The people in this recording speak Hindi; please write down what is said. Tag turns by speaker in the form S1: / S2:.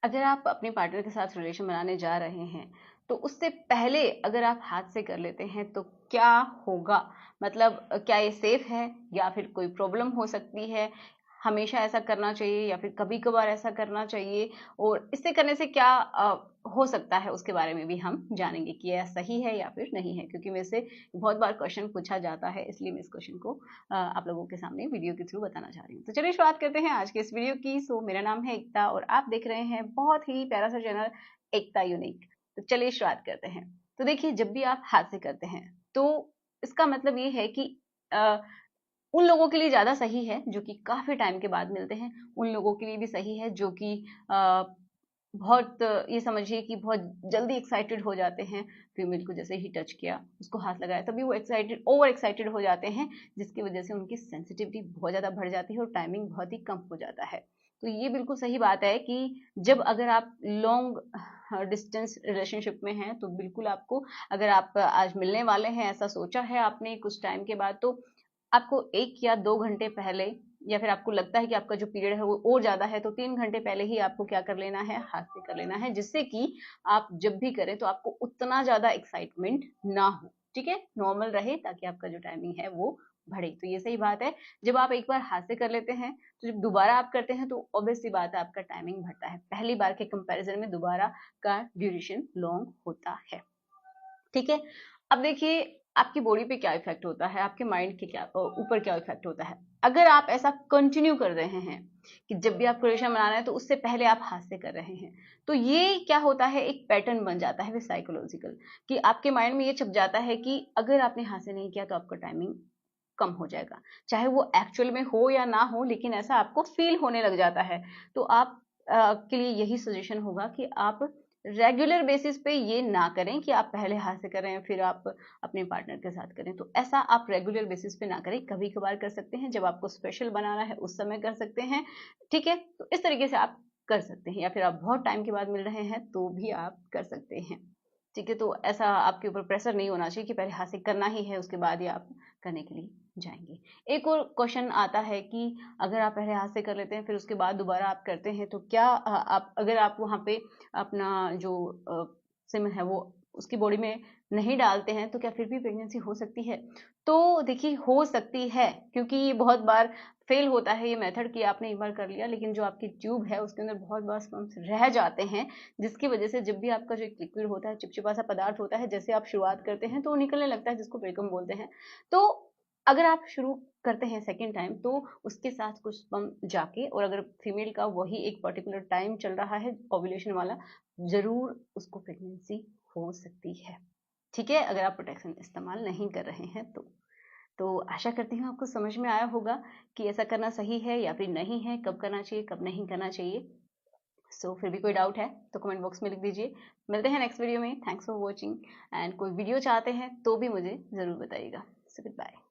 S1: अगर आप अपने पार्टनर के साथ रिलेशन बनाने जा रहे हैं तो उससे पहले अगर आप हाथ से कर लेते हैं तो क्या होगा? मतलब क्या ये सेफ है या फिर कोई प्रॉब्लम हो सकती है? हमेशा ऐसा करना चाहिए या फिर कभी कभार ऐसा करना चाहिए? और इससे करने से क्या हो सकता है, उसके बारे में भी हम जानेंगे कि यह सही है या फिर नहीं है, क्योंकि मेरे से बहुत बार क्वेश्चन पूछा जाता है, इसलिए मैं इस क्वेश्चन को आप लोगों के सामने वीडियो के थ्रू बताना चाह रही हूँ। तो चलिए शुरुआत करते हैं आज के इस वीडियो की। सो मेरा नाम है एकता और आप देख रहे हैं बहुत ही प्यारा सा चैनल एकता यूनिक। तो चलिए शुरुआत करते हैं। तो देखिए, जब भी आप हाथ से करते हैं तो इसका मतलब ये है कि अ, उन लोगों के लिए ज्यादा सही है जो कि काफी टाइम के बाद मिलते हैं। उन लोगों के लिए भी सही है जो कि अ, बहुत ये समझिए कि बहुत जल्दी एक्साइटेड हो जाते हैं। फीमेल को जैसे ही टच किया, उसको हाथ लगाया, तभी वो एक्साइटेड, ओवर एक्साइटेड हो जाते हैं, जिसकी वजह से उनकी सेंसिटिविटी बहुत ज़्यादा बढ़ जाती है और टाइमिंग बहुत ही कम हो जाता है। तो ये बिल्कुल सही बात है कि जब अगर आप लॉन्ग डिस्टेंस रिलेशनशिप में हैं तो बिल्कुल आपको, अगर आप आज मिलने वाले हैं, ऐसा सोचा है आपने कुछ टाइम के बाद, तो आपको 1 या 2 घंटे पहले, या फिर आपको लगता है कि आपका जो पीरियड है वो और ज़्यादा है, तो 3 घंटे पहले ही आपको क्या कर लेना है, हाथ से कर लेना है, जिससे कि आप जब भी करें तो आपको उतना ज़्यादा एक्साइटमेंट ना हो। ठीक है? नॉर्मल रहे, ताकि आपका जो टाइमिंग है वो बढ़े। तो ये सही बात है। जब आप एक बार हाथ से कर लेते हैं, तो जब दोबारा आप करते हैं तो ऑब्वियस सी बात है, आपका टाइमिंग बढ़ता है। पहली बार के कंपैरिजन में दोबारा का ड्यूरेशन लॉन्ग होता है। ठीक है? अब देखिए, आपकी बॉडी पे क्या इफेक्ट होता है, आपके माइंड के क्या ऊपर क्या इफेक्ट होता है अगर आप ऐसा कंटिन्यू कर रहे हैं कि जब भी आपको रिलेशन बनाना है तो उससे पहले आप हाथ से कर रहे हैं। तो ये क्या होता है, एक पैटर्न बन जाता है साइकोलॉजिकल, कि आपके माइंड में ये छप जाता है कि अगर आपने हाथ से नहीं किया तो आपका टाइमिंग कम हो जाएगा, चाहे वो एक्चुअल में हो या ना हो, लेकिन ऐसा आपको फील होने लग जाता है। तो आप के लिए यही सजेशन होगा कि आप रेगुलर बेसिस पे ये ना करें कि आप पहले हाथ से करें फिर आप अपने पार्टनर के साथ करें। तो ऐसा आप रेगुलर बेसिस पे ना करें, कभी कभार कर सकते हैं, जब आपको स्पेशल बनाना है उस समय कर सकते हैं। ठीक है? तो इस तरीके से आप कर सकते हैं, या फिर आप बहुत टाइम के बाद मिल रहे हैं तो भी आप कर सकते हैं। ठीक है? तो ऐसा आपके ऊपर प्रेशर नहीं होना चाहिए कि पहले हाथ से करना ही है, उसके बाद ही आप करने के लिए जाएंगे। एक और क्वेश्चन आता है कि अगर आप पहले हाथ से कर लेते हैं फिर उसके बाद दोबारा आप करते हैं, तो क्या आप, अगर आप वहाँ पे अपना जो सिम है वो उसकी बॉडी में नहीं डालते हैं, तो क्या फिर भी प्रेगनेंसी हो सकती है? तो देखिए, हो सकती है, क्योंकि ये बहुत बार फेल होता है ये मेथड, कि आपने एक बार कर लिया लेकिन जो आपकी ट्यूब है उसके अंदर बहुत बार स्पर्म्स रह जाते हैं, जिसकी वजह से जब भी आपका जो एक लिक्विड होता है, चिपचिपा सा पदार्थ होता है, जैसे आप शुरुआत करते हैं तो वो निकलने लगता है, जिसको वेलकम बोलते हैं। तो अगर आप शुरू करते हैं सेकेंड टाइम तो उसके साथ कुछ स्पर्म जाके, और अगर फीमेल का वही एक पर्टिकुलर टाइम चल रहा है ओव्यूलेशन वाला, जरूर उसको प्रेगनेंसी हो सकती है। ठीक है? अगर आप प्रोटेक्शन इस्तेमाल नहीं कर रहे हैं तो आशा करती हूँ आपको समझ में आया होगा कि ऐसा करना सही है या फिर नहीं है, कब करना चाहिए कब नहीं करना चाहिए। सो फिर भी कोई डाउट है तो कमेंट बॉक्स में लिख दीजिए। मिलते हैं नेक्स्ट वीडियो में। Thanks for watching. एंड कोई वीडियो चाहते हैं तो भी मुझे ज़रूर बताइएगा। So good bye.